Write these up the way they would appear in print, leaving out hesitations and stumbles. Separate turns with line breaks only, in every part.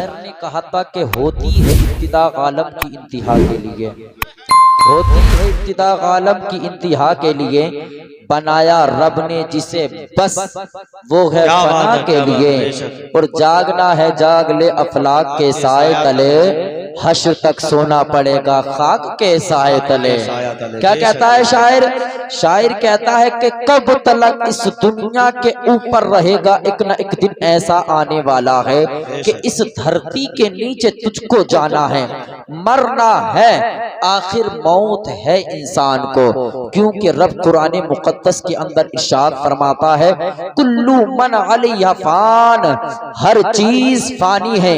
شاعر نے کہا تھا کہ ہوتی ہے ابتدا عالم کی انتہا کے لیے، ہوتی ہے ابتدا عالم کی انتہا کے لیے، بنایا رب نے جسے بس وہ ہے فنا کے لیے، اور جاگنا ہے جاگ لے افلاک کے سائے تلے، حشر تک سونا پڑے گا خاک کے سائے تلے۔ کیا کہتا ہے شاعر؟ شاعر کہتا ہے کہ کب تلک اس دنیا کے اوپر رہے گا، ایک نہ ایک دن ایسا آنے والا ہے کہ اس دھرتی کے نیچے تجھ کو جانا ہے، مرنا ہے، آخر موت ہے انسان کو، کیونکہ رب قرآن مقدس کے اندر ارشاد فرماتا ہے کلو من علیہ فان، ہر چیز فانی ہے۔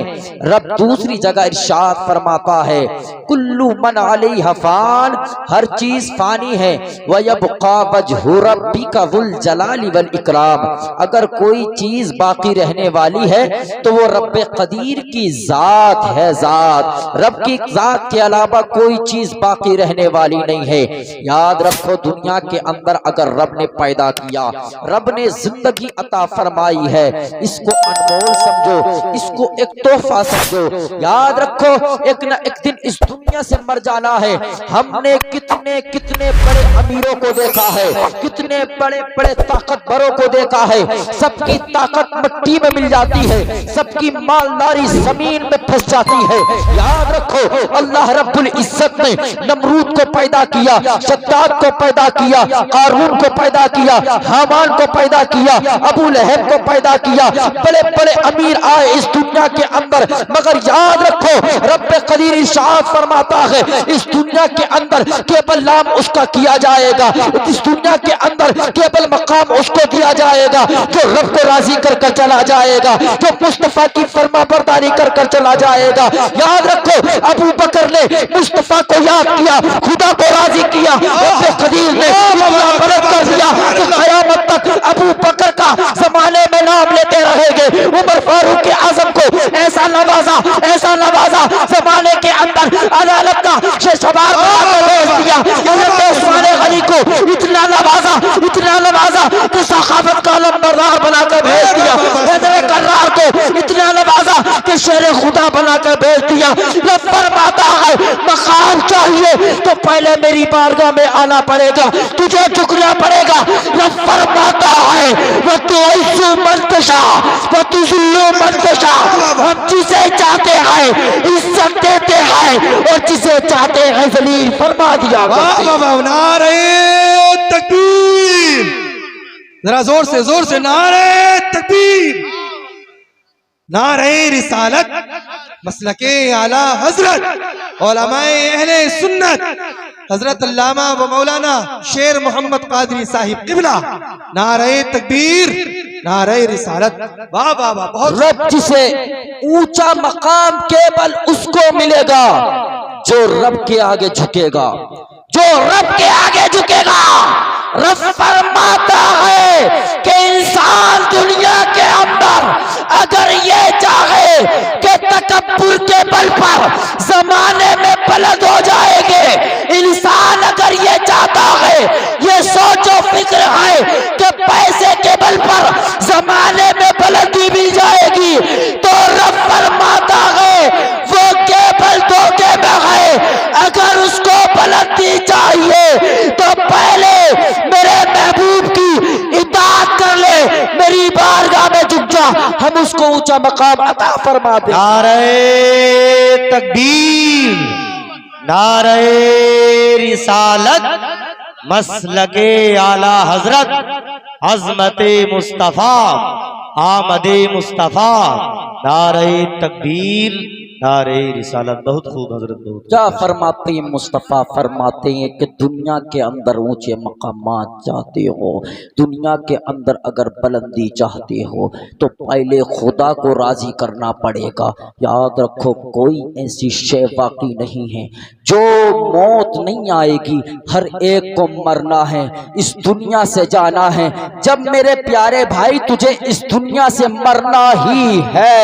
رب دوسری جگہ ارشاد فرماتا ہے کلو من علیہ فان، ہر چیز فانی ہے، وَيَبْقَى وَجْهُ رَبِّكَ ذُو الْجَلَالِ وَالْإِكْرَامِ، اگر کوئی چیز باقی رہنے والی ہے تو وہ رب قدیر کی ذات ہے، ذات، رب کی ذات کے علاوہ کوئی چیز باقی رہنے والی نہیں ہے۔ یاد رکھو دنیا کے اندر اگر رب نے پیدا کیا، رب نے زندگی عطا فرمائی ہے، اس کو انمول سمجھو، اس کو ایک تحفہ سمجھو۔ یاد رکھو ایک نہ ایک دن اس دنیا سے مر جانا ہے۔ ہم نے کتنے کتنے بڑے امیروں کو دیکھا ہے، کتنے بڑے بڑے طاقتوروں کو دیکھا ہے، سب کی طاقت مٹی میں مل جاتی ہے، سب کی مالداری زمین میں پھنس جاتی ہے۔ یاد رکھو اللہ رب العزت نے نمرود کو پیدا کیا، شداد کو پیدا کیا، قارون کو پیدا کیا، حامان کو پیدا کیا، ابو لہب کو پیدا کیا، بڑے بڑے امیر آئے اس دنیا کے اندر، مگر یاد رکھو رب قدیر ارشاد فرماتا ہے اس دنیا کے اندر کیبل نام اس کا کیا جائے گا، اس دنیا کے اندر کیبل مقام اس کو دیا جائے گا جو رب کو راضی کر کر چلا جائے گا، جو مصطفیٰ کی فرما برداری کر کر چلا جائے گا۔ یاد رکھو ابو بکر نے مصطفیٰ کو یاد کیا، خدا کو راضی کیا، رب قدیر نے برد کر دیا کہ قیامت تک ابو بکر کا زمانے میں نام لیتے رہے گے۔ عمر فاروق اعظم کو ایسا نوازا، ایسا نوازا، زمانے کے اندر عدالت کا شباب بنا کر بھیج دیا۔ حضرت عثمان غنی کو اتنا نوازا، اتنا نوازا کہ سخاوت کا علمبردار بنا کر بھیج دیا۔ حیدر کرار کو اتنا نوازا کہ شیر خدا بنا کر بھیج دیا۔ رب فرماتا ہے مقام چاہیے تو پہلے میری بارگاہ میں آنا پڑے گا، تجھے جھکنا پڑے گا۔ رب فرماتا ہے وَتُعِزُّ مَن تَشَاءُ وَتُذِلُّ مَن تَشَاءُ، ہم جسے چاہتے ہیں عزت دیتے ہیں اور جسے چاہتے ہیں ذلیل فرما دیا کرتے ہیں۔
نعرہ تکبیر، ذرا زور سے نعرہ تکبیر، نعرہ رسالت، مسلک اعلی حضرت علماء اہل سنت حضرت علامہ و مولانا شیر محمد قادری صاحب قبلہ، نعرہ تکبیر، نعرہ رسالت۔ واہ واہ واہ، بہت
رب جسے اونچا مقام کیبل اس کو ملے گا جو رب کے آگے جھکے گا، جو رب کے آگے جھکے گا۔ رب فرماتا ہے کہ انسان دنیا کے اندر اگر یہ چاہے کہ تکبر کے بل پر زمانے میں بلند ہو جائے گے، انسان اگر یہ چاہتا ہے، یہ سوچ و فکر ہے کہ پیسے کے بل پر زمانے میں بلندی مل جائے گی، تو رب فرماتا ہے وہ کیبل دھوکے میں ہے۔ اگر اس کو بلندی چاہیے تو پہلے میرے محبوب کی اطاعت کر لے، میری بارگاہ میں جھک جا، ہم اس کو اونچا مقام عطا فرما دیں۔
نعرہ تکبیر، نعرہ رسالت، مسلک اعلی حضرت، عظمت مصطفیٰ، آمد مصطفیٰ، نعرہ تکبیر، نعرہ رسالت۔ بہت خوب حضرت، بہت
کیا فرماتے ہیں مصطفیٰ؟ فرماتے ہیں کہ دنیا کے اندر اونچے مقامات چاہتے ہو، دنیا کے اندر اگر بلندی چاہتے ہو تو پہلے خدا کو راضی کرنا پڑے گا۔ یاد رکھو کوئی ایسی شے باقی نہیں ہے، جو موت نہیں آئے گی، ہر ایک کو مرنا ہے، اس دنیا سے جانا ہے۔ جب میرے پیارے بھائی تجھے اس دنیا سے مرنا ہی ہے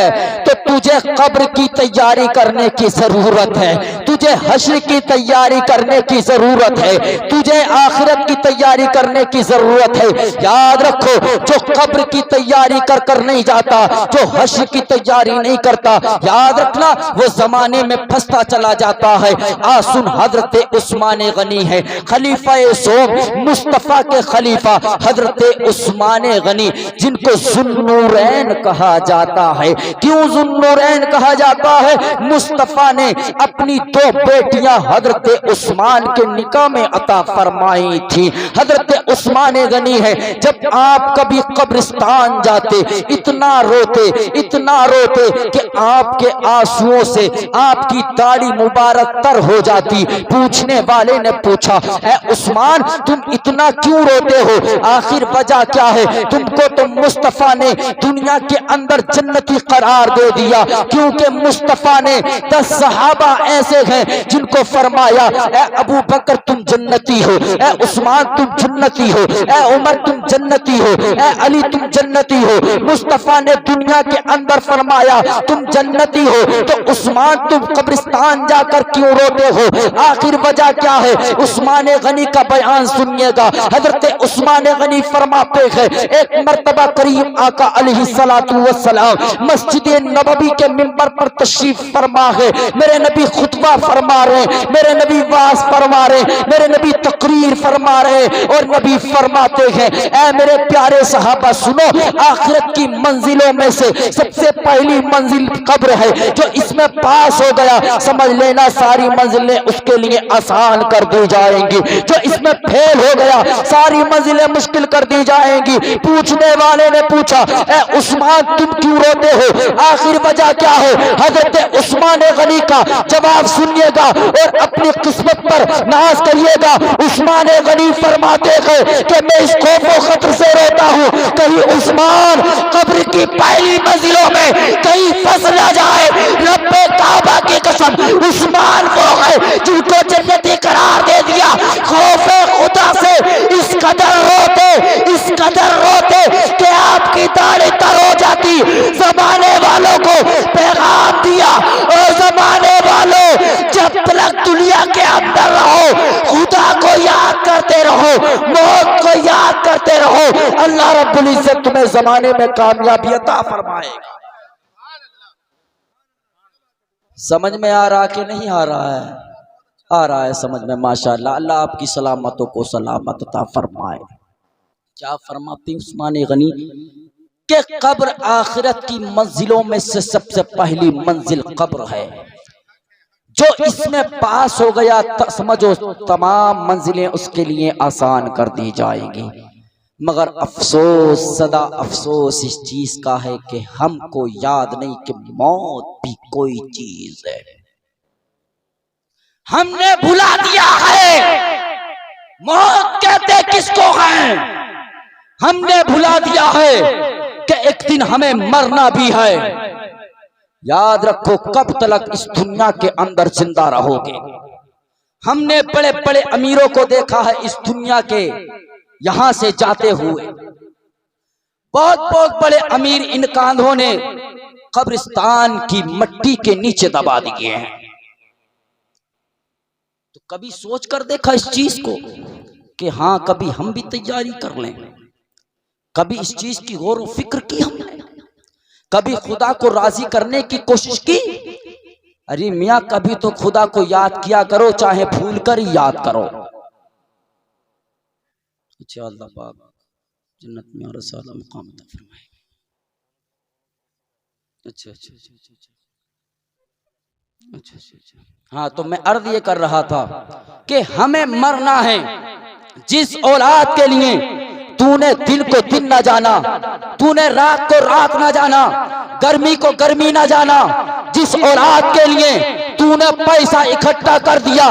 تو تجھے قبر کی تیاری تیاری کرنے کی ضرورت ہے، تجھے حشر کی تیاری کرنے کی ضرورت ہے، تجھے آخرت کی تیاری کرنے کی ضرورت ہے۔ یاد رکھو، جو قبر کی تیاری کر نہیں جاتا، جو حشر کی تیاری نہیں کرتا، یاد رکھنا وہ زمانے میں پھنستا چلا جاتا ہے۔ آسن حضرت عثمان غنی ہے، خلیفہ سوم مصطفیٰ کے خلیفہ حضرت عثمان غنی، جن کو ذوالنورین کہا جاتا ہے۔ کیوں ذوالنورین کہا جاتا ہے؟ مصطفیٰ نے اپنی دو بیٹیاں حضرت عثمان کے نکاح میں عطا فرمائی تھی۔ حضرت عثمان غنی ہے، جب آپ کبھی قبرستان جاتے اتنا روتے کہ آپ کے آنسوؤں سے آپ کی داڑھی مبارک تر ہو جاتی۔ پوچھنے والے نے پوچھا، اے عثمان تم اتنا کیوں روتے ہو؟ آخر وجہ کیا ہے؟ تم کو تو مصطفیٰ نے دنیا کے اندر جنتی قرار دے دیا، کیونکہ مصطفیٰ نے 10 صحابہ ایسے ہیں جن کو فرمایا، اے ابو بکر تم جنتی ہو، اے عثمان تم جنتی ہو، اے عمر تم جنتی ہو، اے علی تم جنتی ہو۔ مصطفیٰ نے دنیا کے اندر فرمایا تم جنتی ہو، تو عثمان تم قبرستان جا کر کیوں روتے ہو؟ آخر وجہ کیا ہے؟ عثمان غنی کا بیان سنیے گا۔ حضرت عثمان غنی فرماتے ہیں، ایک مرتبہ کریم آقا علیہ السلام مسجد نبوی کے منبر پر تشریف فرما ہے، میرے نبی خطبہ فرما رہے، میرے نبی واعظ فرما رہے، میرے نبی تقریر فرما رہے، اور نبی فرماتے ہیں، اے میرے پیارے صحابہ سنو، آخرت کی منزلوں میں سے سب سے پہلی منزل قبر ہے، جو اس میں پاس ہو گیا سمجھ لینا ساری منزلیں اس کے لیے آسان کر دی جائیں گی، جو اس میں پھیل ہو گیا ساری منزلیں مشکل کر دی جائیں گی۔ پوچھنے والے نے پوچھا، اے عثمان تم کیوں روتے ہو؟ آخر وجہ کیا ہے؟ حضرت عثمان غنی کا جواب سنیے گا اور اپنی قسمت پر ناز کریے گا۔ عثمان غنی فرماتے ہیں کہ میں اس خوف و خطر سے روتا ہوں، کہیں عثمان قبر کی پہلی منزلوں میں کہیں پھنس نہ جائے۔ رب کعبہ کی قسم، عثمان وہ ہے جن کو جنتی قرار دے دیا۔ خوف خدا سے اس قدر روتے کہ آپ کی داڑھی تر ہو جاتی۔ زمانے والوں کو پیغام دیا، اور زمانے والوں جب تک دنیا کے اندر رہو خدا کو یاد کرتے رہو، موت کو یاد کرتے رہو، اللہ رب العزت تمہیں زمانے میں کامیابی عطا فرمائے گا۔ سمجھ میں آ رہا کہ نہیں آ رہا ہے؟ آ رہا ہے سمجھ میں، ماشاءاللہ۔ اللہ آپ کی سلامتوں کو سلامت عطا فرمائے۔ کیا فرماتے عثمان غنی کہ قبر آخرت کی منزلوں میں سے سب سے پہلی منزل قبر ہے، جو اس میں پاس ہو گیا سمجھو تمام منزلیں اس کے لیے آسان کر دی جائیں گی۔ مگر افسوس، صدا افسوس اس چیز کا ہے کہ ہم کو یاد نہیں کہ موت بھی کوئی چیز ہے۔ ہم نے بھلا دیا ہے موت کہتے کس کو ہے، ہم نے بھلا دیا ہے کہ ایک دن ہمیں مرنا بھی ہے۔ یاد رکھو کب تک اس دنیا کے اندر زندہ رہو گے؟ ہم نے بڑے بڑے امیروں کو دیکھا ہے اس دنیا کے یہاں سے جاتے ہوئے، بہت بڑے امیر ان کاندھوں نے قبرستان کی مٹی کے نیچے دبا دیے ہیں۔ تو کبھی سوچ کر دیکھا اس چیز کو کہ ہاں کبھی ہم بھی تیاری کر لیں؟ کبھی اس چیز کی غور و فکر کی ہم نے؟ کبھی خدا کو راضی کرنے کی کوشش کی؟ ارے میاں کبھی تو خدا کو یاد کیا کرو، چاہے بھول کر ہی یاد کرو۔ اچھا اللہ پاک جنت میں اور اعلی مقام عطا فرمائے۔ اچھا ہاں، تو میں عرض یہ کر رہا تھا کہ ہمیں مرنا ہے۔ جس اولاد کے لیے تو نے دن کو دن نہ جانا، تو نے رات کو رات نہ جانا، گرمی کو گرمی نہ جانا، جس اولاد کے لیے تو نے پیسہ اکٹھا کر دیا،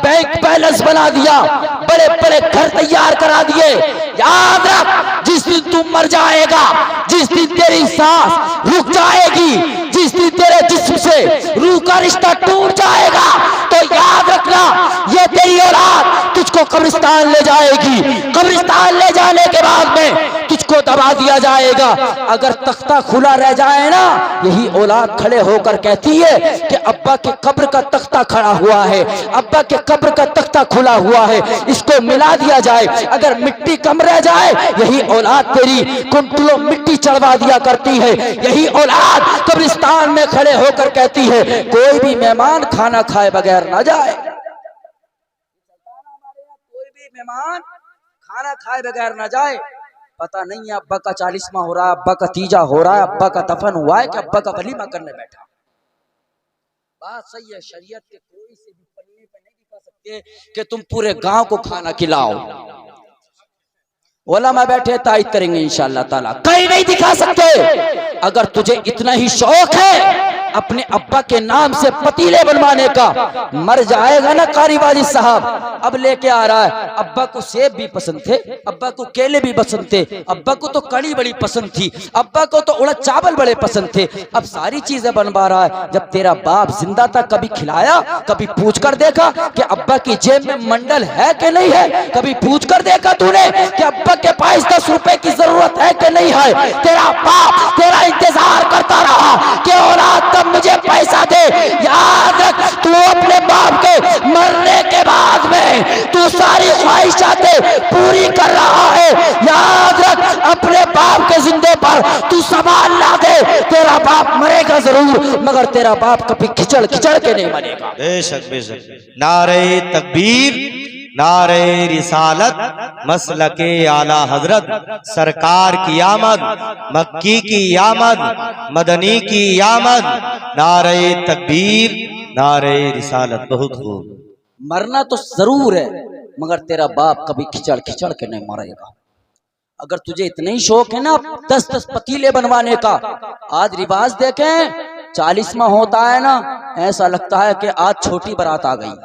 بینک بیلنس بنا دیا، بڑے بڑے گھر تیار کرا دیے، یاد رکھ جس دن تو مر جائے گا، جس دن تیری سانس رک جائے گی، جس دن تیرے جسم سے روح کا رشتہ ٹوٹ جائے گا، تو تو یاد رکھنا یہ تیری اولاد تجھ کو قبرستان لے جائے گی، قبرستان لے جانے کے بعد میں تجھ کو دبا دیا جائے گا۔ اگر تختہ کھلا رہ جائے نا، یہی اولاد کھڑے ہو کر کہتی ہے کہ ابا کے قبر کا تختہ کھڑا ہوا ہے، ابا کے قبر کا تختہ کھلا ہوا ہے، اس کو ملا دیا جائے۔ اگر مٹی کم رہ جائے، یہی اولاد تیری کنٹلوں مٹی چڑھوا دیا کرتی ہے۔ یہی اولاد قبرستان میں کھڑے ہو کر کہتی ہے کوئی بھی مہمان کھانا کھائے بغیر نہ جائے، کوئی بھی مہمان کھانا کھائے بغیر نہ جائے۔ پتہ نہیں ہے ابا کا 40واں ہو رہا ہے، ابا کا تیجا ہو رہا ہے، ابا کا دفن ہوا ہے کہ ابا کا ولیمہ کرنے بیٹھا۔ بات صحیح ہے، شریعت کے کوئی سے بھی پلے پہ نہیں دکھا سکتے کہ تم پورے گاؤں کو کھانا کھلاؤ۔ علماء بیٹھے تائید کریں گے انشاءاللہ تعالیٰ، کہیں نہیں دکھا سکتے۔ اگر تجھے اتنا ہی شوق ہے اپنے ابا کے نام سے پتیلے بنوانے کا، مر جائے گا نا قاری واجد صاحب، اب لے کے آ رہا ہے۔ ابا کو سیب بھی پسند تھے، ابا کو کیلے بھی پسند تھے، ابا کو تو کڑی بڑی پسند تھی، ابا کو تو اڑد چاول بڑے پسند تھے، اب ساری چیزیں بنوا رہا ہے۔ جب تیرا باپ زندہ تھا کبھی کھلایا؟ کبھی پوچھ کر دیکھا کہ ابا کی جیب میں منڈل ہے کہ نہیں ہے؟ کبھی پوچھ کر دیکھا تو نے کہ ابا کے پاس 10 روپے کی ضرورت ہے کہ نہیں ہے؟ تیرا باپ تیرا انتظار کرتا رہا کہ اولاد کب مجھے پیسہ دے۔ یاد رکھ تو اپنے باپ کے مرنے کے بعد میں تو ساری خواہشاتیں پوری کر رہا ہے۔ یاد رکھ اپنے باپ کے زندے پر تو سوال نہ دے، تیرا باپ مرے گا ضرور مگر تیرا باپ کبھی کھچڑ کھچڑ کے نہیں مرے گا۔
بے شک بے شک۔ نعرہ تکبیر، نعرہ رسالت، مسلک اعلی حضرت، سرکار کی آمد، مکی کی آمد، مدنی کی آمد، نعرہ تکبیر، نعرہ رسالت۔ بہت خوب۔
مرنا تو ضرور ہے مگر تیرا باپ کبھی کھچڑ کھچڑ کے نہیں مرے گا۔ اگر تجھے اتنا ہی شوق ہے نا 10 پتیلے بنوانے کا، آج رواج دیکھیں 40واں ہوتا ہے نا، ایسا لگتا ہے کہ آج چھوٹی برات آ گئی،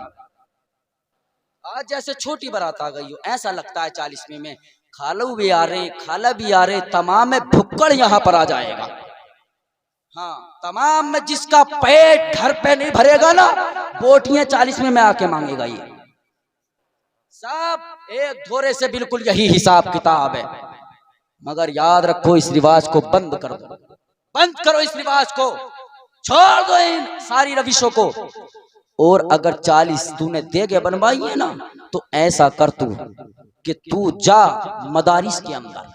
آج جیسے چھوٹی برات آ گئی ہو ایسا لگتا ہے۔ 40ویں میں خالو بھی آ رہے، خالہ بھی آ رہے، تمام میں بھکڑ یہاں پر آ جائے گا۔ ہاں تمام میں جس کا پیٹ گھر پہ نہیں بھرے گا نا، بوٹیاں 40ویں میں آ کے مانگے گا۔ یہ سب ایک دھورے سے بالکل یہی حساب کتاب ہے، مگر یاد رکھو اس رواج کو بند کر دو، بند کرو اس رواج کو، چھوڑ دو ان ساری روشوں کو۔ اور اگر 40 تو نے دیگے بنوائی ہے نا تو ایسا کر تو کہ تو جا مدارس کے اندر،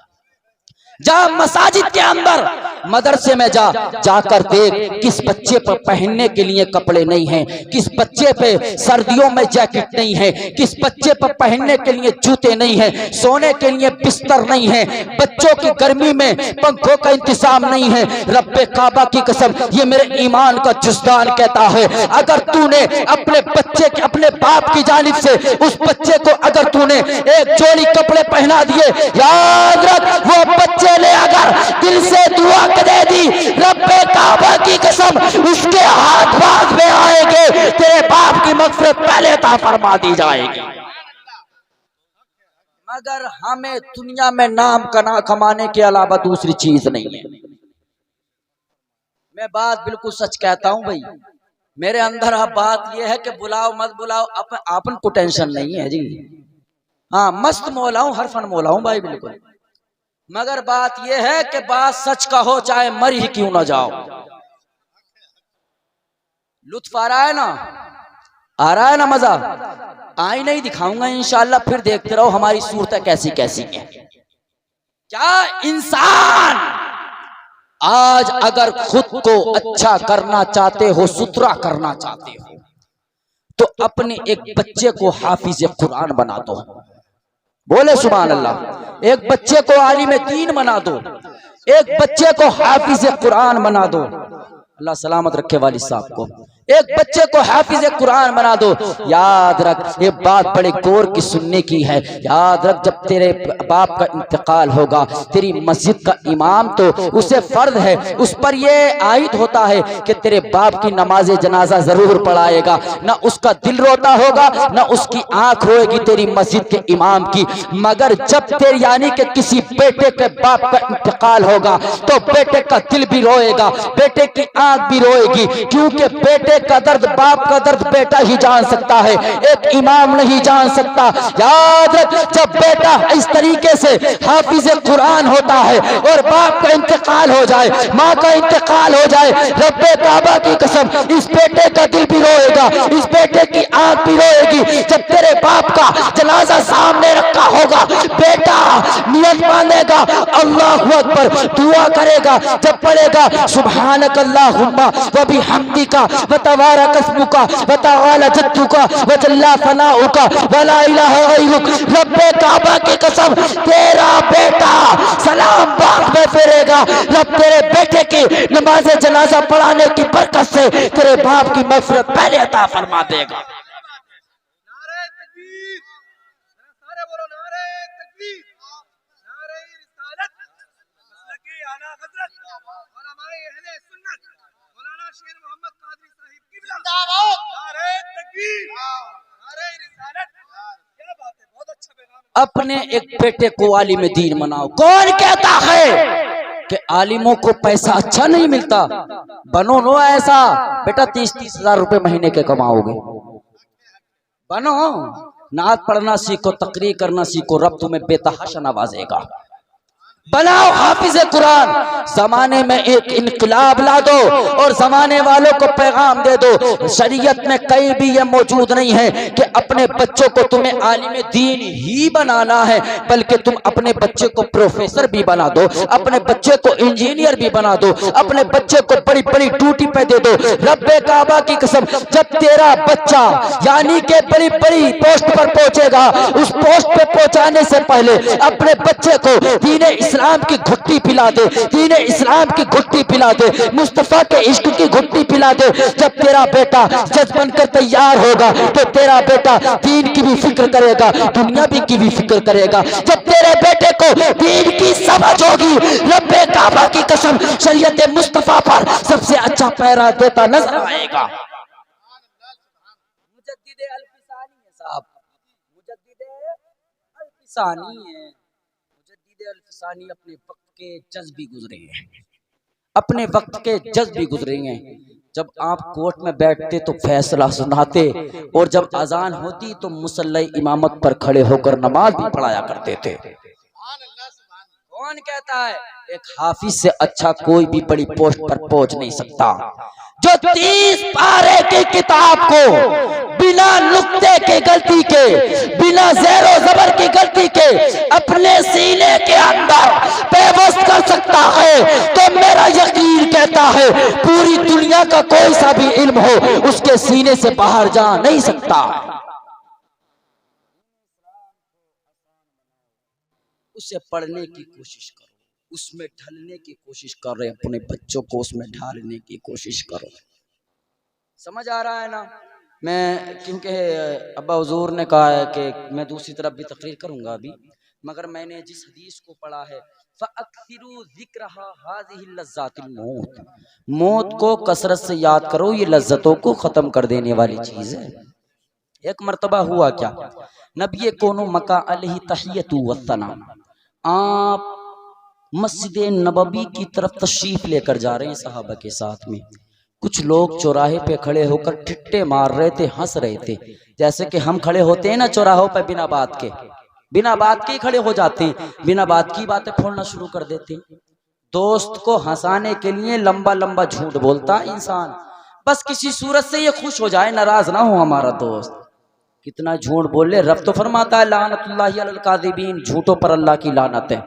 جا مساجد کے اندر، مدرسے میں جا، جا کر دیکھ کس بچے پر پہننے کے لیے کپڑے نہیں ہیں، کس بچے پہ سردیوں میں جیکٹ نہیں ہے، کس بچے پر پہننے کے لیے جوتے نہیں ہیں، سونے کے لیے بستر نہیں ہے، بچوں کی گرمی میں پنکھوں کا انتظام نہیں ہے۔ رب کعبہ کی قسم یہ میرے ایمان کا جزدان کہتا ہے، اگر تو نے اپنے بچے کے اپنے باپ کی جانب سے اس بچے کو اگر تو نے ایک جوڑی کپڑے پہنا دیے، یاد رکھ وہ بچے نے اگر دل سے دعا دے دی، رب کعبہ کی قسم اس کے ہاتھ باز میں آئے گے، تیرے باپ کی مغفرت پہلے عطا فرما دی جائے گی۔ مگر ہمیں دنیا میں نام کمانے کے علاوہ دوسری چیز نہیں ہے۔ میں بات بالکل سچ کہتا ہوں بھائی، میرے اندر اب بات یہ ہے کہ بلاؤ مت بلاؤ، اپن کو ٹینشن نہیں ہے جی، ہاں مست مولا ہوں، ہر فن مولا ہوں بھائی بالکل، مگر بات یہ ہے کہ بات سچ کا ہو چاہے مر ہی کیوں نہ جاؤ۔ لطف آ رہا ہے نا، آ رہا ہے نا مزہ؟ آئی نہیں دکھاؤں گا انشاءاللہ، پھر دیکھتے رہو ہماری صورتیں کیسی کیسی ہیں۔ کیا انسان آج اگر خود کو اچھا کرنا چاہتے ہو، ستھرا کرنا چاہتے ہو، تو اپنے ایک بچے کو حافظ قرآن بنا دو، بولے سبحان اللہ۔ ایک بچے کو عالم دین بنا دو، ایک بچے کو حافظ قرآن بنا دو، اللہ سلامت رکھے والد صاحب کو، ایک بچے کو حافظ قرآن بنا دو۔ یاد رکھ یہ بات بڑے غور کی سننے کی ہے، یاد رکھ جب تیرے باپ کا انتقال ہوگا، تیری مسجد کا امام تو اسے فرض ہے، اس پر یہ عائد ہوتا ہے کہ تیرے باپ کی نماز جنازہ ضرور پڑھائے گا، نہ اس کا دل روتا ہوگا نہ اس کی آنکھ روئے گی تیری مسجد کے امام کی۔ مگر جب تیری یعنی کہ کسی بیٹے کے باپ کا انتقال ہوگا تو بیٹے کا دل بھی روئے گا، بیٹے کی آنکھ بھی روئے گی، کیونکہ بیٹے بیٹے کا درد باپ کا درد بیٹا ہی جان سکتا ہے، ایک امام نہیں جان سکتا۔ یاد رکھ، جب بیٹا اس طریقے سے حافظ قرآن ہوتا ہے اور باپ کا انتقال ہو جائے، ماں کا انتقال ہو جائے، رب کعبہ کی قسم اس بیٹے کا دل بھی روئے گا، اس بیٹے کی آنکھ بھی روئے گی۔ جب تیرے باپ کا جنازہ سامنے رکھا ہوگا، بیٹا نیت باندھے گا، اللہ اکبر دعا کرے گا، جب پڑھے گا سبحانک اللہم و بحمدک و تبارک اسمک و تعالی جدک و جل ثناؤک و لا الہ غیرک، رب کعبہ کی قسم تیرا بیٹا سلام باغ میں پھیرے گا، رب تیرے بیٹے کی نماز جنازہ پڑھانے کی برکت سے تیرے باپ کی مغفرت پہلے عطا فرما دے گا۔
نعرہ تکبیر، سارے بولو نعرہ تکبیر، نعرہ رسالت، مسلک اعلیٰ حضرت علماء اہل سنت مولانا شیر محمد قادری صاحب قبلہ، نعرہ تکبیر، نعرہ رسالت۔ کیا بات ہے، بہت اچھا پیغام ہے۔
اپنے ایک بیٹے کو عالم دین بناؤ۔ کون کہتا ہے کہ عالموں کو پیسہ اچھا نہیں ملتا؟ بنو نو ایسا، بیٹا 30-30 ہزار روپے مہینے کے کماؤ گے۔ بنو، نعت پڑھنا سیکھو، تقریر کرنا سیکھو، رب تمہیں بے تحاشا نوازے گا۔ بناؤ حافظ قرآن، زمانے میں ایک انقلاب لا دو اور زمانے والوں کو پیغام دے دو۔ شریعت میں کہیں بھی یہ موجود نہیں ہے کہ اپنے بچوں کو تمہیں عالم دین ہی بنانا ہے، بلکہ تم اپنے بچے کو پروفیسر بھی بنا دو، اپنے بچے کو انجینئر بھی بنا دو، اپنے بچے کو بڑی بڑی ڈیوٹی پہ دے دو۔ رب کعبہ کی قسم، جب تیرا بچہ یعنی کہ بڑی بڑی پوسٹ پر پہنچے گا، اس پوسٹ پہ پہنچانے سے پہلے اپنے بچے کو دین اسلام کی گھٹی پلا دے، دین اسلام کی گھٹی پلا دے، مصطفیٰ کے عشق کی گھٹی پلا دے۔ جب تیرا بیٹا جج بن کر تیار ہوگا تو تیرا بیٹا دین کی بھی فکر کرے گا، دنیا کی بھی فکر کرے گا۔ جب تیرے بیٹے کو دین کی سمجھ ہوگی، رب کعبہ کی قسم شریعت مصطفیٰ پر سب سے اچھا پیرا دیتا نظر آئے گا۔ مجدد الفسانی ہے صاحب، مجدد الفسانی ہے، الفسانی اپنے وقت کے جذبی گزرے ہیں، اپنے وقت کے جذبی گزرے ہیں۔ جب آپ کورٹ میں بیٹھتے تو فیصلہ سناتے، اور جب اذان ہوتی تو مصلی امامت پر کھڑے ہو کر نماز بھی پڑھایا کرتے تھے۔ کون کہتا ہے ایک حافظ سے اچھا کوئی بھی بڑی پوسٹ پر پہنچ نہیں سکتا؟ جو 30 پارے کی کتاب کو بنا نقطے کی غلطی کے، بنا زیر و زبر کی غلطی کے اپنے سینے کے اندر پیوست کر سکتا ہے، تو میرا یقین کہتا ہے پوری دنیا کا کوئی سا بھی علم ہو اس کے سینے سے باہر جا نہیں سکتا۔ اسے پڑھنے کی کوشش کرو، اس میں ڈھلنے کی کوشش کر رہے، اپنے بچوں کو اس میں ڈھالنے کی کوشش کرو۔ سمجھ آ رہا ہے نا؟ میں کیونکہ ابا حضور نے کہا ہے کہ میں دوسری طرف بھی تقریر کروں گا ابھی، مگر میں نے جس حدیث کو پڑھا ہے فَأَكْثِرُوا ذِكْرَهَا هَذِهِ اللَّذَّاتِ الْمَوْتِ، موت کو کثرت سے یاد کرو، یہ لذتوں کو ختم کر دینے والی چیز ہے۔ ایک مرتبہ ہوا کیا، نبی کونو مکہ علیہ تحیت و ثنا، آپ مسجد نبوی کی طرف تشریف لے کر جا رہے ہیں صحابہ کے ساتھ میں۔ کچھ لوگ چوراہے پہ کھڑے ہو کر ٹھٹے مار رہے تھے، ہنس رہے تھے، جیسے کہ ہم کھڑے ہوتے ہیں نا چوراہوں پہ بنا بات کے، بنا بات کے کھڑے ہو جاتے ہیں، بنا بات کی باتیں پھوڑنا شروع کر دیتے ہیں۔ دوست کو ہنسانے کے لیے لمبا لمبا جھوٹ بولتا انسان، بس کسی صورت سے یہ خوش ہو جائے، ناراض نہ ہو ہمارا دوست۔ کتنا جھوٹ بول لے، رب تو فرماتا ہے لعنت اللہ علی الکاذبین، جھوٹوں پر اللہ کی لعنت ہے،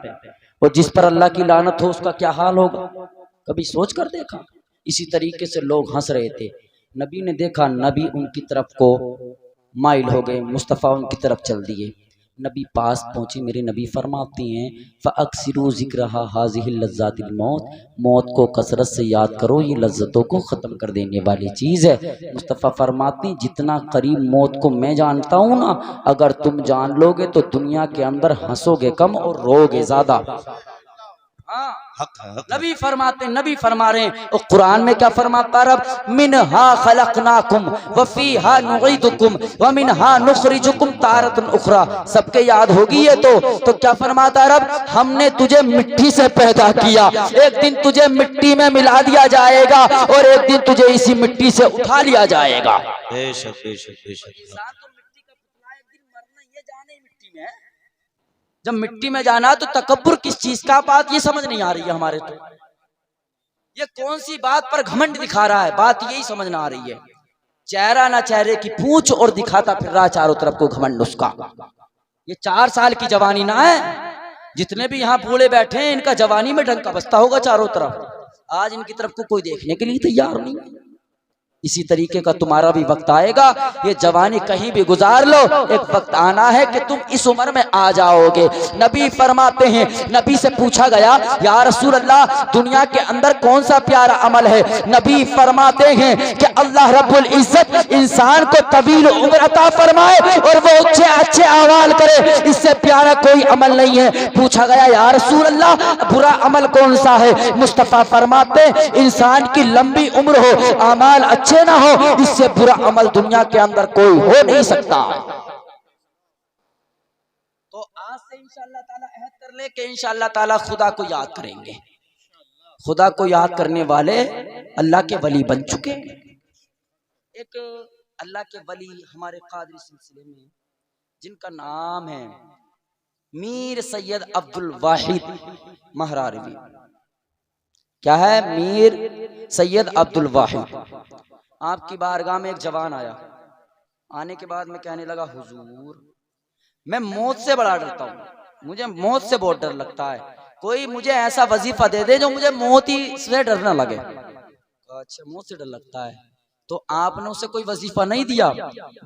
اور جس پر اللہ کی لعنت ہو اس کا کیا حال ہوگا، کبھی سوچ کر دیکھا؟ اسی طریقے سے لوگ ہنس رہے تھے، نبی نے دیکھا، نبی ان کی طرف کو مائل ہو گئے، مصطفیٰ ان کی طرف چل دیے، نبی پاس پہنچے، میرے نبی فرماتے ہیں فَأَكْثِرُوا ذِكْرَهَا هَذِهِ اللَّذَّاتِ الْمَوْتِ، موت کو کثرت سے یاد کرو، یہ لذتوں کو ختم کر دینے والی چیز ہے۔ مصطفیٰ فرماتے ہیں جتنا قریب موت کو میں جانتا ہوں نا، اگر تم جان لو گے تو دنیا کے اندر ہنسو گے کم اور رو گے زیادہ۔ ہاں نبی فرماتے ہیں، نبی فرما رہے ہیں، اور قرآن میں کیا فرماتا رب؟ منہا خلقناکم وفیہا نعیدکم ومنہا نخرجکم تارۃ اخری. سب کے یاد ہوگی یہ تو کیا فرماتا رب؟ ہم نے تجھے مٹی سے پیدا کیا، ایک دن تجھے مٹی میں ملا دیا جائے گا اور ایک دن تجھے اسی مٹی سے اٹھا لیا جائے گا.
بے شک بے شک بے شک.
جب مٹی میں جانا تو تکبر کس چیز کا، بات یہ سمجھ نہیں آ رہی ہے ہمارے تو. یہ کون سی بات پر گھمنڈ دکھا رہا ہے، بات یہی سمجھ نہ آ رہی ہے. چہرہ نہ چہرے کی پونچھ اور دکھاتا پھر رہا چاروں طرف کو گھمنڈ اس کا. یہ 4 سال کی جوانی نہ ہے. جتنے بھی یہاں بوڑھے بیٹھے ہیں ان کا جوانی میں ڈنکا بستا ہوگا چاروں طرف. آج ان کی طرف کو کوئی دیکھنے کے لیے تیار نہیں. اسی طریقے کا تمہارا بھی وقت آئے گا. یہ جوانی کہیں بھی گزار لو، ایک وقت آنا ہے کہ تم اس عمر میں آ جاؤ گے. نبی فرماتے ہیں، نبی سے پوچھا گیا یا رسول اللہ دنیا کے اندر کون سا پیارا عمل ہے؟ نبی فرماتے ہیں کہ اللہ رب العزت انسان کو طویل عمر عطا فرمائے اور وہ اچھے اعمال کرے، اس سے پیارا کوئی عمل نہیں ہے. پوچھا گیا یا رسول اللہ برا عمل کون سا ہے؟ مصطفیٰ فرماتے ہیں انسان کی لمبی عمر ہو، اعمال اچھے نہ ہو، اس سے برا عمل دنیا کے اندر کوئی ہو نہیں سکتا. تو آج سے انشاءاللہ تعالی عہد کر لے کہ انشاءاللہ تعالی خدا کو یاد کریں گے. خدا کو یاد کرنے والے اللہ کے ولی بن چکے. ایک اللہ کے ولی ہمارے قادری سلسلے میں جن کا نام ہے میر سید عبد الواحد مہراروی. کیا ہے؟ میر سید عبد الواحد. آپ کی بارگاہ میں ایک جوان آیا. آنے کے بعد میں کہنے لگا حضور میں موت سے بڑا ڈرتا ہوں، مجھے موت سے بہت ڈر لگتا ہے، کوئی مجھے ایسا وظیفہ دے دے جو مجھے موت ہی سے ڈر نہ لگے. اچھا موت سے ڈر لگتا ہے تو آپ نے اسے کوئی وظیفہ نہیں دیا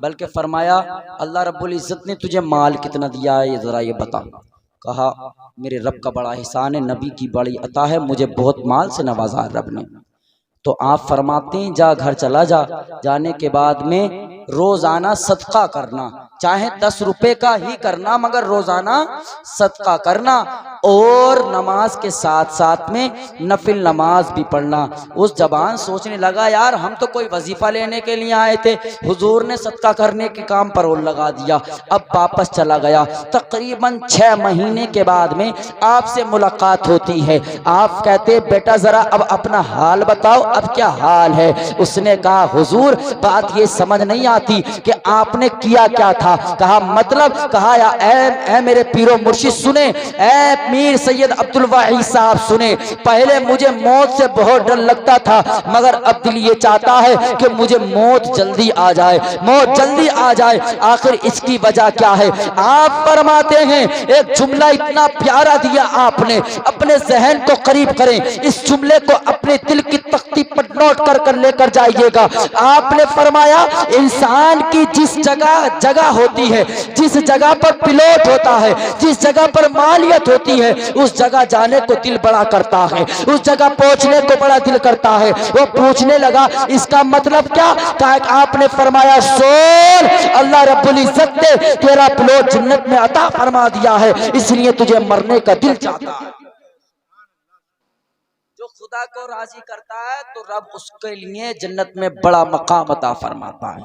بلکہ فرمایا اللہ رب العزت نے تجھے مال کتنا دیا ہے یہ ذرا یہ بتا. کہا میرے رب کا بڑا احسان ہے، نبی کی بڑی عطا ہے، مجھے بہت مال سے نوازا ہے رب نے. تو آپ فرماتے ہیں جا گھر چلا جا، جانے کے بعد میں روزانہ صدقہ کرنا، چاہے 10 روپے کا ہی کرنا مگر روزانہ صدقہ کرنا، اور نماز کے ساتھ ساتھ میں نفل نماز بھی پڑھنا. اس جوان سوچنے لگا یار ہم تو کوئی وظیفہ لینے کے لیے آئے تھے، حضور نے صدقہ کرنے کے کام پر اور لگا دیا. اب واپس چلا گیا. تقریباً 6 مہینے کے بعد میں آپ سے ملاقات ہوتی ہے. آپ کہتے بیٹا ذرا اب اپنا حال بتاؤ، اب کیا حال ہے؟ اس نے کہا حضور بات یہ سمجھ نہیں آتی کہ آپ نے کیا کیا تھا. کہا مطلب؟ کہا یا اے میرے پیرو مرشد سنے، اے میر سید عبد الواحد صاحب سنے، پہلے مجھے موت سے بہت ڈر لگتا تھا مگر اب دل یہ چاہتا ہے کہ مجھے موت جلدی آ جائے، موت جلدی آ جائے. آخر اس کی وجہ کیا ہے؟ آپ فرماتے ہیں ایک جملہ اتنا پیارا دیا آپ نے، اپنے ذہن کو قریب کریں، اس جملے کو اپنے دل کی تختی پر نوٹ کر لے کر جائیے گا. آپ نے فرمایا انسان کی جس جگہ ہوتی ہے، جس جگہ پر پلاٹ ہوتا ہے، جس جگہ پر مالیت ہوتی ہے، اس جگہ جانے کو دل بڑا کرتا ہے، اس جگہ پہنچنے کو بڑا دل کرتا ہے. وہ پوچھنے لگا اس کا مطلب کیا؟ آپ نے فرمایا سول اللہ رب العزت نے تیرا پلاٹ جنت میں عطا فرما دیا ہے، اس لیے تجھے مرنے کا دل چاہتا ہے. جو خدا کو راضی کرتا ہے تو رب اس کے لیے جنت میں بڑا مقام عطا فرماتا ہے،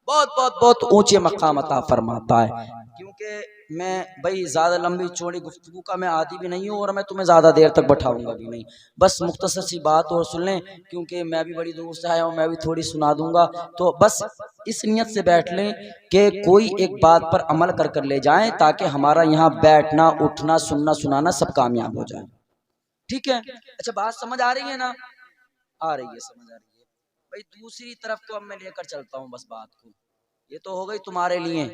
بہت بہت بہت اونچے مقام عطا فرماتا ہے. کیونکہ میں بھائی زیادہ لمبی چوڑی گفتگو کا میں عادی بھی نہیں ہوں اور میں تمہیں زیادہ دیر تک بٹھاؤں گا بھی نہیں. بس مختصر سی بات اور سن لیں کیونکہ میں بھی بڑی دور سے آیا ہوں، میں بھی تھوڑی سنا دوں گا. تو بس اس نیت سے بیٹھ لیں کہ کوئی ایک بات پر عمل کر لے جائیں تاکہ ہمارا یہاں بیٹھنا اٹھنا سننا سنانا سب کامیاب ہو جائے. ٹھیک ہے؟ اچھا بات سمجھ آ رہی ہے نا؟ آ رہی ہے، سمجھ آ رہی ہے. بھائی دوسری طرف کو اب میں لے کر چلتا ہوں بس بات کو. یہ تو ہو گئی تمہارے لیے،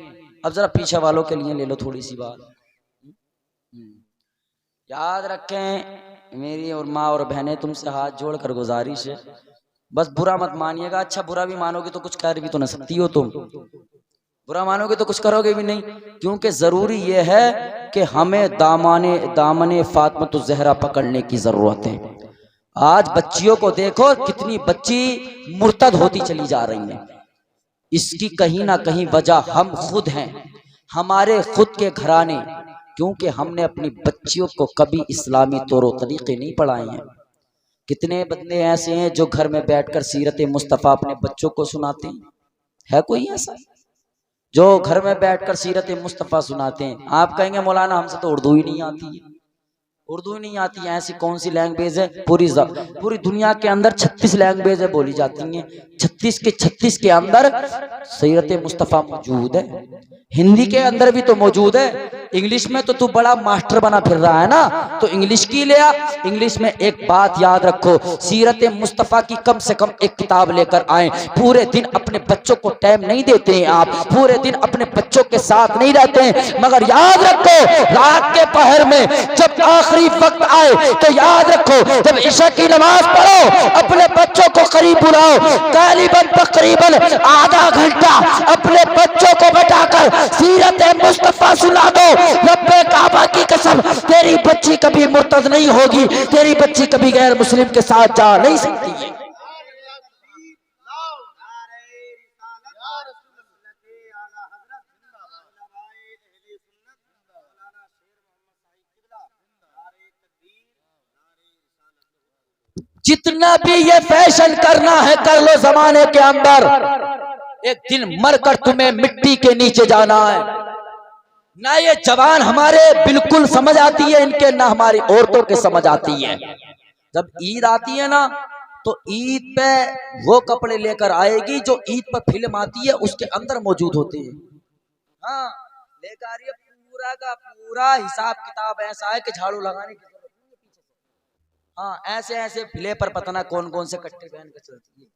اب ذرا پیچھے والوں کے لیے لے لو تھوڑی سی بات. یاد رکھیں میری اور ماں اور بہنیں تم سے ہاتھ جوڑ کر گزارش ہے، بس برا مت مانیے گا. اچھا برا بھی مانو گے تو کچھ کر بھی تو نہ سکتی ہو تم، برا مانو گے تو کچھ کرو گے بھی نہیں. کیونکہ ضروری یہ ہے کہ ہمیں دامن فاطمہ الزہرا پکڑنے کی ضرورت ہے. آج بچیوں کو دیکھو کتنی بچی مرتد ہوتی چلی جا رہی ہیں. اس کی کہیں نہ کہیں وجہ ہم خود ہیں، ہمارے خود کے گھرانے، کیونکہ ہم نے اپنی بچیوں کو کبھی اسلامی طور و طریقے نہیں پڑھائے ہیں۔ کتنے بندے ایسے ہیں جو گھر میں بیٹھ کر سیرت مصطفیٰ اپنے بچوں کو سناتے ہیں؟ ہے کوئی ایسا جو گھر میں بیٹھ کر سیرت مصطفیٰ سناتے ہیں؟ آپ کہیں گے مولانا ہم سے تو اردو ہی نہیں آتی ہے، اردو ہی نہیں آتی ہے۔ ایسی کون سی لینگویج ہے؟ پوری دنیا کے اندر 36 لینگویجیں بولی جاتی ہیں، 36 کے اندر سیرت مصطفیٰ موجود ہے۔ ہندی کے اندر بھی تو موجود ہے، انگلش میں تو بڑا ماسٹر بنا پھر رہا ہے نا، تو انگلش کی لیا۔ انگلش میں ایک بات یاد رکھو، سیرت مصطفیٰ کی کم سے کم ایک کتاب لے کر آئیں۔ پورے دن اپنے بچوں کو ٹائم نہیں دیتے ہیں آپ، پورے دن اپنے بچوں کے ساتھ نہیں رہتے ہیں، مگر یاد رکھو رات کے پہر میں جب آخری وقت آئے تو یاد رکھو جب عشاء کی نماز پڑھو اپنے بچوں کو قریب بلاؤ، غالباً تقریباً آدھا گھنٹہ اپنے بچوں کو بٹا کر سیرت مصطفیٰ سنا دو۔ رب کعبہ کی قسم تیری بچی کبھی مرتد نہیں ہوگی، تیری بچی کبھی غیر مسلم کے ساتھ جا نہیں سکتی ہے۔ جتنا بھی یہ فیشن کرنا ہے کر لو زمانے کے اندر، ایک دن مر کر تمہیں مٹی کے نیچے جانا ہے۔ نہ یہ جوان ہمارے بالکل سمجھ آتی ہے ان کے، نہ ہماری عورتوں کے سمجھ آتی ہے۔ جب عید آتی ہے نا تو عید پہ وہ کپڑے لے کر آئے گی جو عید پر فلم آتی ہے اس کے اندر موجود ہوتے ہیں۔ ہاں لے کر آ رہی ہے، پورا کا پورا حساب کتاب ایسا ہے کہ جھاڑو لگانے کی ضرورت نہیں ہے پیچھے سے۔ ہاں ایسے پھلے پر پتہ نہ کون سے کٹے پہن کے چلتی ہے،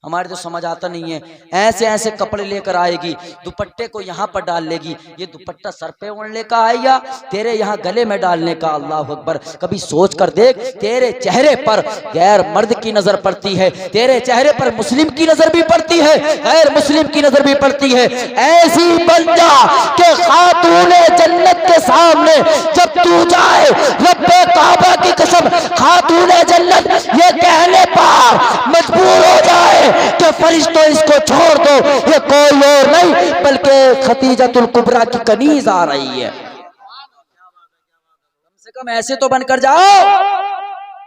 ہمارے تو سمجھ آتا نہیں ہے۔ ایسے کپڑے لے کر آئے گی، دوپٹے کو یہاں پر ڈال لے گی، یہ دوپٹہ سر پہ اوڑھنے کا ہے یا تیرے یہاں گلے میں ڈالنے کا؟ اللہ اکبر، کبھی سوچ کر دیکھ، تیرے چہرے پر غیر مرد کی نظر پڑتی ہے، تیرے چہرے پر مسلم کی نظر بھی پڑتی ہے، غیر مسلم کی نظر بھی پڑتی ہے۔ ایسی بن جا کہ خاتون جنت کے سامنے جب تو جائے، رب کعبہ کی قسم خاتون جنت یہ کہنے پر مجبور ہو جائے کہ فرشتوں اس کو چھوڑ دو، یہ کوئی اور نہیں بلکہ خدیجۃ الکبریٰ کی کنیز آ رہی ہے۔ کم سے کم ایسے تو بن کر جاؤ،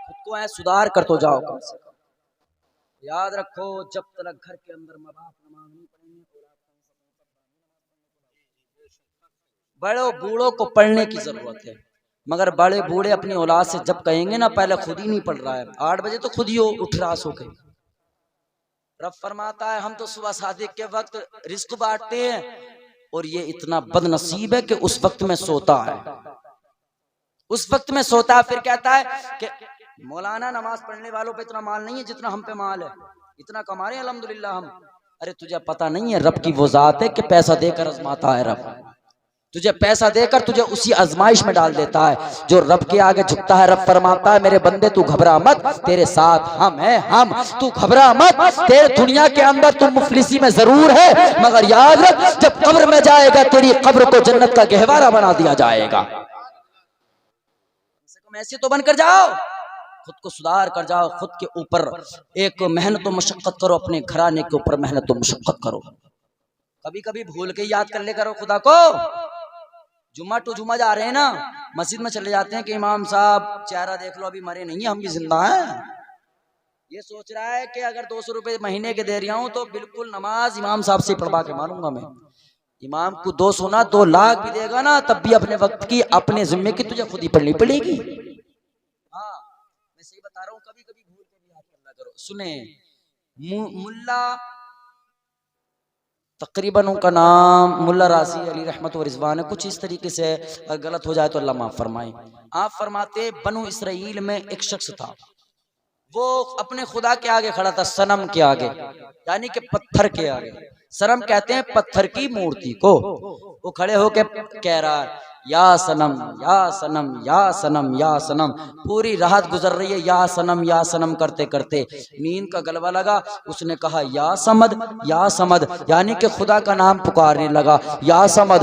خود کو سدھار کر تو جاؤ کم سے کم۔ یاد رکھو جب تک گھر کے اندر ماں باپ نماز نہیں پڑھیں گے، بڑوں بوڑھوں کو پڑھنے کی ضرورت ہے، مگر بڑے بوڑھے اپنی اولاد سے جب کہیں گے نا پہلے خود ہی نہیں پڑھ رہا ہے، 8 بجے تو خود ہی اٹھ رہا سو کے۔ رب فرماتا ہے ہم تو صبح صادق کے وقت رزق بانٹتے ہیں اور یہ اتنا بد نصیب ہے کہ اس وقت میں سوتا ہے، اس وقت میں سوتا ہے۔ پھر کہتا ہے کہ مولانا نماز پڑھنے والوں پہ اتنا مال نہیں ہے جتنا ہم پہ مال ہے، اتنا کما رہے ہیں الحمدللہ ہم۔ ارے تجھے پتہ نہیں ہے رب کی وہ ذات ہے کہ پیسہ دے کر آزماتا ہے۔ رب تجھے پیسہ دے کر تجھے اسی آزمائش میں ڈال دیتا ہے جو رب کے آگے جھکتا ہے۔ رب فرماتا ہے میرے بندے تو گھبرا مت، تیرے ساتھ ہم ہیں، تو گھبرا مت۔ تیرے دنیا کے اندر تو مفلسی میں ضرور ہے، مگر یاد رکھ جب قبر میں جائے گا تیری قبر کو جنت کا گہوارہ بنا دیا جائے گا۔ ایسے تو بن کر جاؤ، خود کو سدھار کر جاؤ، خود کے اوپر ایک محنت و مشقت کرو، اپنے گھرانے کے اوپر محنت و مشقت کرو۔ کبھی کبھی بھول کے یاد کر لے کرو خدا کو۔ جمعہ ٹو جمعہ جا رہے ہیں نا، مسجد میں چلے جاتے ہیں کہ امام صاحب چہرہ دیکھ لو ابھی مرے نہیں ہیں، ہم بھی زندہ ہیں۔ یہ سوچ رہا ہے کہ اگر 200 روپے مہینے کے دے رہا ہوں تو بالکل نماز امام صاحب سے پڑھوا کے مانوں گا میں۔ امام کو 200 نہ 2 لاکھ بھی دے گا نا تب بھی اپنے وقت کی اپنے ذمے کی تجھے خود ہی پڑھنی پڑے گی۔ ہاں میں صحیح بتا رہا ہوں، کبھی کبھی بھول کے بھی یاد کرنا کرو۔ سنیں ملا تقریباً ان کا نام ملا راضی علی رحمت و رضوان ہے، کچھ اس طریقے سے، اگر غلط ہو جائے تو اللہ معاف فرمائے۔ آپ فرماتے بنو اسرائیل میں ایک شخص تھا، وہ اپنے خدا کے آگے کھڑا تھا، صنم کے آگے، یعنی کہ پتھر کے آگے۔ صنم کہتے ہیں پتھر کی مورتی کو۔ وہ کھڑے ہو کے کہہ رہا ہے یا صنم یا صنم یا صنم یا صنم، پوری رات گزر رہی ہے یا صنم کرتے کرتے نیند کا غلبہ لگا، اس نے کہا یا صمد، یعنی کہ خدا کا نام پکارنے لگا، یا صمد۔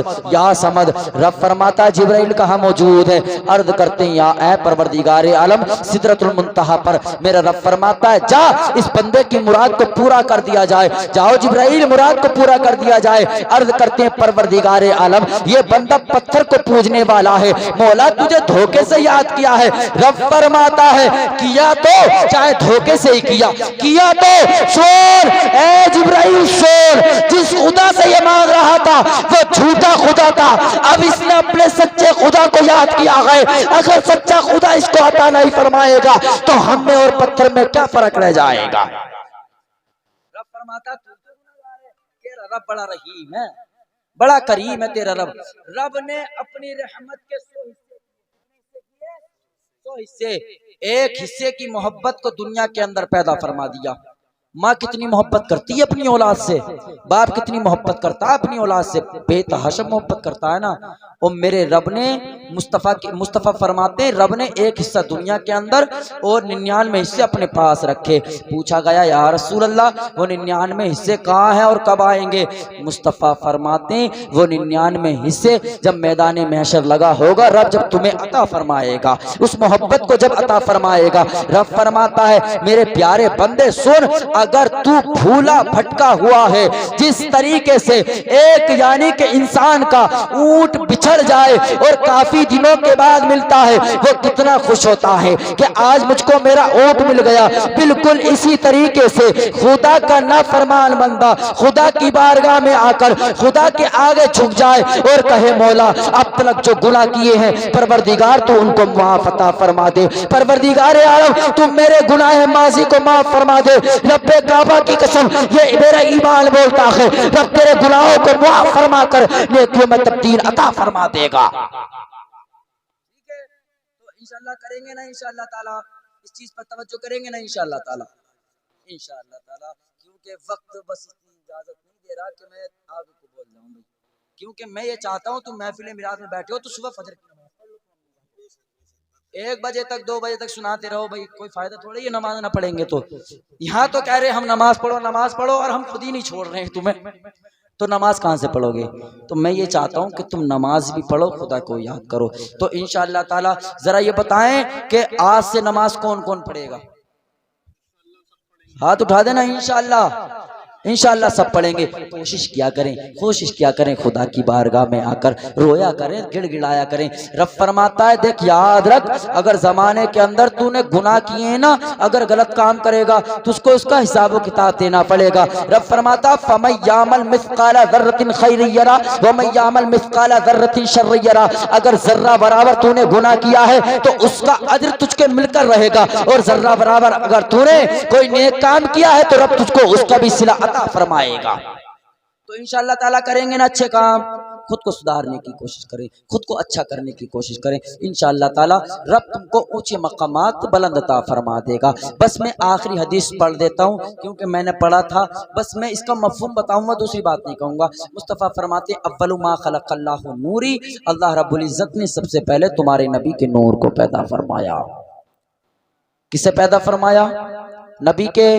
رب فرماتا جبرائیل کہاں موجود ہے؟ عرض کرتے ہیں یا اے پروردگار عالم سدرۃ المنتہا پر۔ میرا رب فرماتا ہے جا اس بندے کی مراد کو پورا کر دیا جائے، جاؤ جبرائیل مراد کو پورا کر دیا جائے۔ عرض کرتے ہیں پروردگار عالم یہ بندہ پتھر کو پوجنے والا ہے، مولا تجھے دھوکے سے یاد کیا ہے۔ رب فرماتا ہے کیا تو چاہے دھوکے سے ہی کیا تو سن اے جبرائیل سن، جس خدا سے یہ مانگ رہا تھا وہ جھوٹا خدا تھا، اب اس نے اپنے سچے خدا کو یاد کیا ہے، اگر سچا خدا اس کو عطا نہیں فرمائے گا تو ہم میں اور پتھر میں کیا فرق رہ جائے گا۔ رب فرماتا تیرا رب بڑا رحیم ہے، بڑا کریم ہے تیرا رب۔ رب نے اپنی رحمت کے 100 حصے ایک حصے کی محبت کو دنیا کے اندر پیدا فرما دیا۔ ماں کتنی محبت کرتی ہے اپنی اولاد سے، باپ کتنی محبت کرتا ہے اپنی اولاد سے، بے تحاشا محبت کرتا ہے نا۔ اور میرے رب نے مصطفیٰ فرماتے ہیں رب نے ایک حصہ دنیا کے اندر اور 99 حصے اپنے پاس رکھے۔ پوچھا گیا یا رسول اللہ وہ 99 حصے کہاں ہیں اور کب آئیں گے؟ مصطفیٰ فرماتے ہیں وہ 99 حصے جب میدان محشر لگا ہوگا، رب جب تمہیں عطا فرمائے گا، اس محبت کو جب عطا فرمائے گا، رب فرماتا ہے میرے پیارے بندے سن، اگر تو بھولا بھٹکا ہوا ہے، جس طریقے سے ایک یعنی کہ انسان کا اونٹ بچھڑ جائے اور کافی دنوں کے بعد ملتا ہے، وہ کتنا خوش ہوتا ہے کہ آج مجھ کو میرا اونٹ مل گیا، بالکل اسی طریقے سے خدا کا نافرمان بندہ خدا کی بارگاہ میں آ کر خدا کے آگے جھک جائے اور کہے مولا اب تک جو گناہ کیے ہیں پروردگار تو ان کو معاف عطا فرما دے، پروردگار عالم تو میرے گناہ ماضی کو معاف فرما دے، رب کعبہ کی قسم یہ میرا ایمان بولتا ہے رب تیرے گناہوں کو معاف فرما کر نیکیوں میں تبدیل عطا فرما دے گا۔ ٹھیک ہے تو انشاءاللہ کریں گے نا، انشاءاللہ تعالی اس چیز پر توجہ کریں گے نا انشاءاللہ تعالی، انشاءاللہ تعالی، کیونکہ وقت بس اتنی اجازت نہیں دے رہا کہ میں آگے کو بول جاؤں بھائی، کیونکہ میں یہ چاہتا ہوں تم محفل میراث میں بیٹھے ہو تو صبح فجر کی نماز 1 بجے تک 2 بجے تک سناتے رہو بھائی، کوئی فائدہ تھوڑی ہے نماز نہ پڑھیں گے تو۔ یہاں تو کہہ رہے ہم نماز پڑھو اور ہم خود ہی نہیں چھوڑ رہے ہیں تمہیں، تو نماز کہاں سے پڑھو گے؟ تو میں یہ چاہتا ہوں کہ تم نماز بھی پڑھو، خدا کو یاد کرو۔ تو انشاءاللہ تعالی ذرا یہ بتائیں کہ آج سے نماز کون کون پڑھے گا؟ ہاتھ اٹھا دینا۔ انشاءاللہ سب پڑھیں گے۔ کوشش کیا کریں خدا کی بارگاہ میں آ کر رویا کریں، گڑ گڑایا کریں۔ رب فرماتا ہے دیکھ یاد رکھ اگر زمانے کے اندر تو نے گناہ کیے ہیں نا، اگر غلط کام کرے گا تو اس کو اس کا حساب و کتاب دینا پڑے گا۔ رب فرماتا فَمَن يَعْمَلْ مِثْقَالَ ذَرَّةٍ خَيْرًا يَرَهُ وَمَن يَعْمَلْ مِثْقَالَ ذَرَّةٍ شَرًّا يَرَهُ، اگر ذرہ برابر تو نے گناہ کیا ہے تو اس کا اجر تجھ کے مل کر رہے گا، اور ذرہ برابر اگر تو نے کوئی نیک کام کیا ہے تو رب تجھ کو اس کا بھی صلہ عطا فرمائے گا۔ تو انشاءاللہ تعالیٰ کریں گے نا اچھے کام، خود کو سدھارنے کی کوشش کریں، خود کو اچھا کرنے کی کوشش کریں، انشاءاللہ تعالیٰ رب تم کو اونچے مقامات بلند عطا فرما دے گا۔ بس میں آخری حدیث پڑھ دیتا ہوں کیونکہ میں نے پڑھا تھا، بس میں اس کا مفہوم بتاؤں گا، دوسری بات نہیں کہوں گا۔ مصطفیٰ فرماتے اول ما خلق اللہ نوری، اللہ رب العزت نے سب سے پہلے تمہارے نبی کے نور کو پیدا فرمایا۔ کسے پیدا فرمایا؟ نبی کے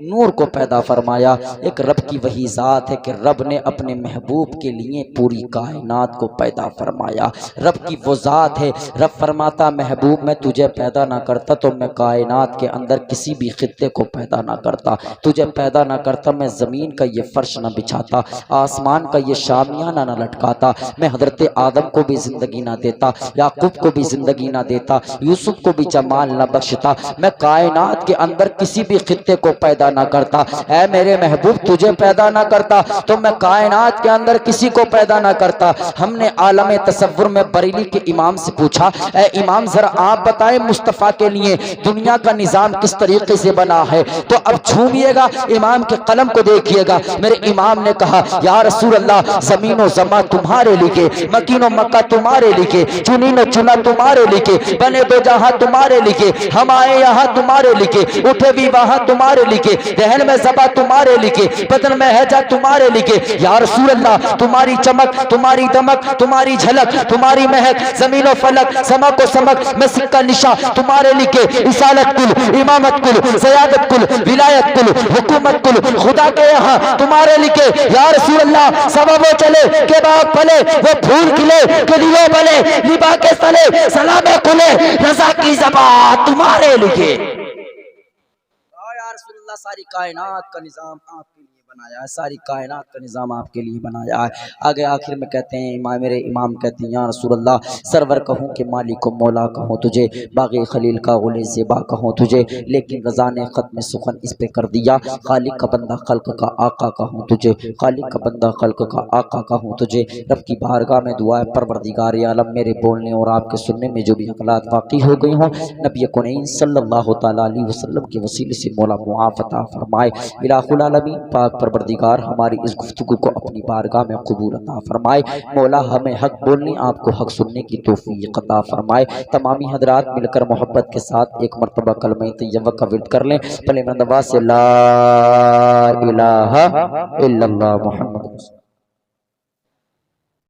نور کو پیدا فرمایا۔ ایک رب کی وہی ذات ہے کہ رب نے اپنے محبوب کے لیے پوری کائنات کو پیدا فرمایا۔ رب کی وہ ذات ہے، رب فرماتا محبوب میں تجھے پیدا نہ کرتا تو میں کائنات کے اندر کسی بھی خطے کو پیدا نہ کرتا، تجھے پیدا نہ کرتا میں زمین کا یہ فرش نہ بچھاتا، آسمان کا یہ شامیانہ نہ لٹکاتا، میں حضرت آدم کو بھی زندگی نہ دیتا، یعقوب کو بھی زندگی نہ دیتا، یوسف کو بھی جمال نہ بخشتا، میں کائنات کے اندر کسی بھی خطے کو پیدا نہ کرتا۔ اے میرے محبوب تجھے پیدا نہ کرتا تو میں کائنات کے اندر کسی کو پیدا نہ کرتا۔ ہم نے عالم تصور میں بریلی کے امام سے پوچھا اے امام ذرا آپ بتائیں مصطفیٰ کے لیے دنیا کا نظام کس طریقے سے بنا ہے؟ تو اب چھومیے گا امام کے قلم کو دیکھیے گا، میرے امام نے کہا یا رسول اللہ زمین و زماں تمہارے لکھے، مکین و مکہ تمہارے لکھے، چنین و چنا تمہارے لکھے، بنے دو جہاں تمہارے لکھے، ہم آئے یہاں تمہارے لکھے، اٹھے بھی وہاں تمہارے لکھے، دہن میں زبا تمہارے لکھے، بدن میں ہیجا تمہارے لکھے۔ یا رسول اللہ تمہاری چمک، تمہاری دمک، تمہاری جھلک، تمہاری مہک، زمین و فلک، سمک و سمک، مسک کا نشاں تمہارے لکھے، رسالت کل، امامت کل، سیادت کل، ولایت کل، حکومت کل خدا کے یہاں تمہارے لکھے۔ یا رسول اللہ سبب وہ چلے کہ باغ پھلے، وہ پھول کھلے کہ دیو بلے، لبا کے سلے سلام کھلے، رضا کی زبان تمہارے لکھے۔ یا رسول اللہ ساری کائنات کا نظام آپ کے لیے بنا بنایا ہے، ساری کائنات کا نظام آپ کے لیے بنایا ہے۔ آگے آخر میں کہتے ہیں میرے امام کہتے ہیں یا رسول اللہ سرور کہوں کہ مالک و مولا کہوں تجھے، باغی خلیل کا غل زیبا کہوں تجھے، لیکن رضا نے ختم سخن اس پہ کر دیا، خالق کا بندہ خلق کا آقا کہوں تجھے، خالق کا بندہ خلق کا آقا کہوں تجھے۔ رب کی بارگاہ میں دعا ہے پروردگار عالم میرے بولنے اور آپ کے سننے میں جو بھی اخلاق واقع ہو گئی ہوں نبی کریم صلی اللہ تعالیٰ علیہ وسلم کے وسیلے سے مولا معاف عطا فرمائے۔ الہ العالمین پاک پروردگار ہماری اس گفتگو کو اپنی بارگاہ میں قبول عطا فرمائے۔ مولا ہمیں حق بولنے آپ کو حق سننے کی توفیق عطا فرمائے۔ تمامی حضرات مل کر محبت کے ساتھ ایک مرتبہ کلمہ طیبہ کا ورد کر لیں، پہلے مرتبہ سے لا الہ الا اللہ محمد رسول اللہ۔